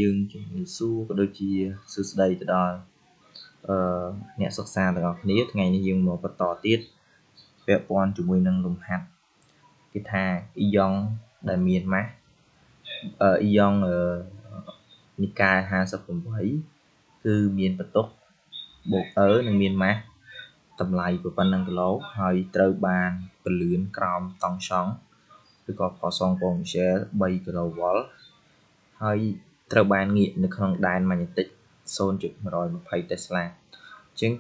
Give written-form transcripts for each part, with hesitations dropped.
dươngជំសួរក៏ដូចជាសួស្តីទៅដល់អ្នកសិក្សាទាំងអស់គ្នាថ្ងៃនេះយើងមកបន្តទៀតពាក់ព័ន្ធជាមួយនឹងលំហាត់គេថាអ៊ីយ៉ង់ដែលមានម៉ាស់អ៊ីយ៉ង់និកាយ58គឺមានបន្ទុកបូកនិងមានម៉ាស់តម្លៃប៉ុណ្ណឹងគីឡូហើយត្រូវបានពន្លឿនក្រោមតង់សង់ឬក៏ផសងប៉ូមីសែល3គីឡូវ៉ុលហើយត្រូវបានងាកនៅក្នុងដែនម៉ាញេទិក 0.120 Tesla អញ្ចឹង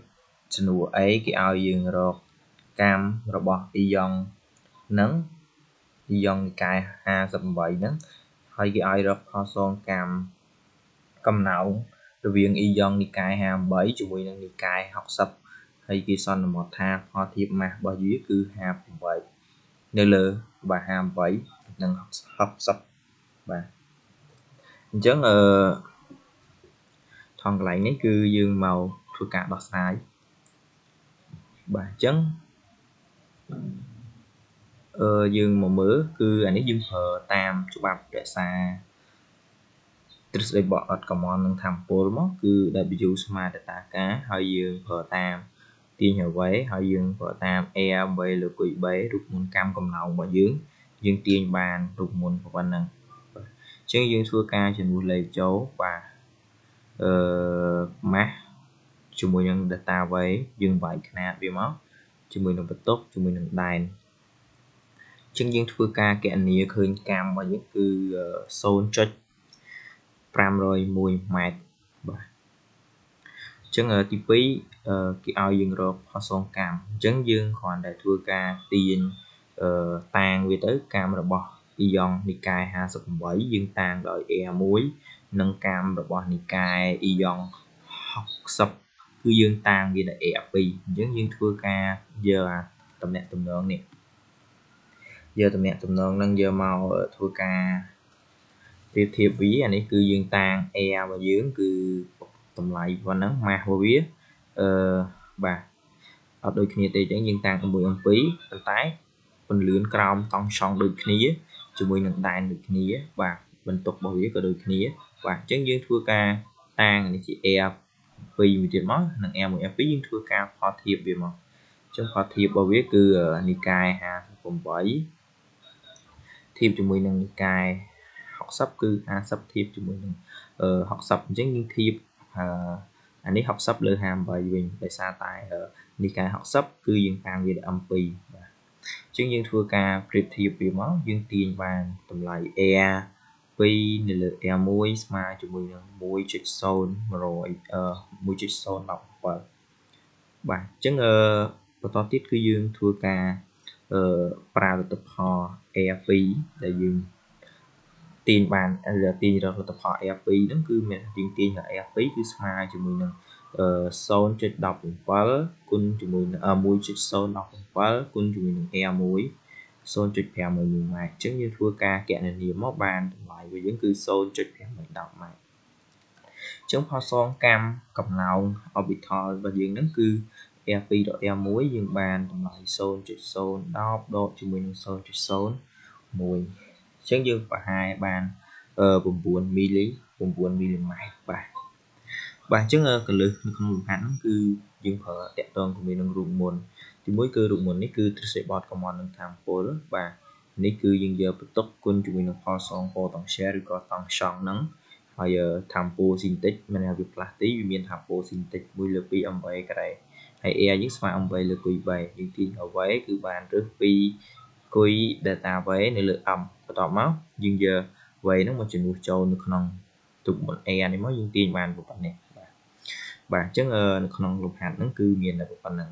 ចំនួន A គេឲ្យយើងរកកាមរបស់អ៊ីយ៉ង់ហ្នឹងអ៊ីយ៉ង់និកាយ58ហ្នឹងហើយគេឲ្យរកផសងកាមកំណោងរវាងអ៊ីយ៉ង់និកាយ58ជាមួយនឹងនិកាយ60ហើយគេសន្មតថាផលធៀបម៉ាស់របស់វាគឺ58នៅលើ58និង60បាទអញ្ចឹងថងកន្លែងនេះគឺយើងមកធ្វើការដោះស្រាយបាទអញ្ចឹងយើងមកមើលគឺអានេះយើងប្រើតាមច្បាប់រក្សាទ្រឹស្ដីបកអត់កំមនឹងធម្មពលមកគឺ W ស្មើទៅតាការហើយយើងប្រើតាមទាញអ្វីហើយយើងប្រើតាម A 8លើគុយ3រូបមន្តកម្មកំណោងរបស់យើងទាញបានរូបមន្តប៉ុណ្ណឹងអញ្ចឹងយើងធ្វើការចំនួនលេខចូលបាទម៉ាស់ជាមួយនឹង data វ៉េយើងវាយຂະຫນាតវាមកជាមួយនឹងបន្ទុកជាមួយនឹងដែនអញ្ចឹងយើងធ្វើការគណនាឃើញកាមរបស់យើងគឺ 0.501 ម៉ែត្របាទអញ្ចឹងទី2គេឲ្យយើងរកផសងកាមអញ្ចឹងយើងគ្រាន់តែធ្វើការទាញតាងវាទៅកាមរបស់អ៊ីយ៉ង់និកាយ58យើងតាងដោយ A1 និងកាមរបស់និកាយអ៊ីយ៉ង់60គឺយើងតាងវាដោយ A2 អញ្ចឹងយើងធ្វើការយកអាតំណាក់តំណងនេះយកតំណាក់តំណងនឹងយកមកធ្វើការប្រៀបធៀបវាអានេះគឺយើងតាង A របស់យើងគឺតម្លៃប៉ុណ្ណឹងម៉ាស់របស់វាបាទអត់ដូចគ្នាទេអញ្ចឹងយើងតាំងជាមួយអំពីប៉ុន្តែពន្លឿនក្រោមតង់សង់ដូចគ្នាជាមួយនឹងដែនដូចគ្នាបាទបន្ទុករបស់វាក៏ដូចគ្នាបាទអញ្ចឹងយើងធ្វើការតាំងនេះជា Air 2មួយទៀតមកនិង Air 1 Air 2យើងធ្វើការផលធៀបវាមកអញ្ចឹងផលធៀបរបស់វាគឺនិកាយ58ធៀបជាមួយនឹងនិកាយ60គឺ50ធៀបជាមួយនឹង60អញ្ចឹងយើងធៀបអានេះ60លើ58វិញដោយសារតែនិកាយ60គឺយើងតាំងវាដល់ M2 បាទអញ្ចឹងយើងធ្វើការប្រៀបធៀបវាមកយើងទាញបានតម្លៃ Air 2នៅលើ Air 1ស្មើជាមួយនឹង 1.017 បាទអញ្ចឹងបន្តទៀតគឺយើងធ្វើការប្រើលទ្ធផល Air 2ដែលយើងទាញបានទាញរកលទ្ធផល Air 2ហ្នឹងគឺមានយើងទាញរក Air 2គឺស្មើជាមួយនឹង0.17 គុណជាមួយនឹង 1.017 គុណជាមួយនឹង Air 1 0.511 ម៉ែត្រអញ្ចឹងយើងធ្វើការគណនាមកបានតម្លៃរបស់យើងគឺ 0.510 ម៉ែត្រអញ្ចឹងផលសងកម្មកំណោង orbital របស់យើងហ្នឹងគឺ Air 2ដល់ Air 1យើងបានតម្លៃ 0.010 ដកជាមួយនឹង 0.01 អញ្ចឹងយើងប្រហែលបាន9មីលីម៉ែត្របាទអញ្ចឹងកលឹះនៅក្នុងលំហាត់ហ្នឹងគឺយើងប្រើតាក់ទងជាមួយនឹងរូបមន្តទីមួយគឺរូបមន្តនេះគឺទ្រឹស្ដីបត់កំមនឹងធម្មពលបាទនេះគឺយើងយកបន្ទុកគុណជាមួយនឹងផលសងប៉ូតង់សែលឬក៏តង់សង់ហ្នឹងហើយធម្មពលស៊ីនតិចមានថាវាផ្លាស់ទីវាមានធម្មពលស៊ីនតិច1លើ2 m3 ការ៉េហើយ air យើងស្មើ m3 លើគុយ3យើងទាញអ្វីគឺបានរើសពីគុយ delta v នៅលើ m បន្ទាប់មកយើងយក v ហ្នឹងមកជំនួសចូលនៅក្នុងរូបមន្ត air នេះមកយើងទាញបានប៉ុណ្ណេះបាទអញ្ចឹងនៅក្នុងលំហាត់ហ្នឹងគឺមានតែប៉ុណ្្នឹង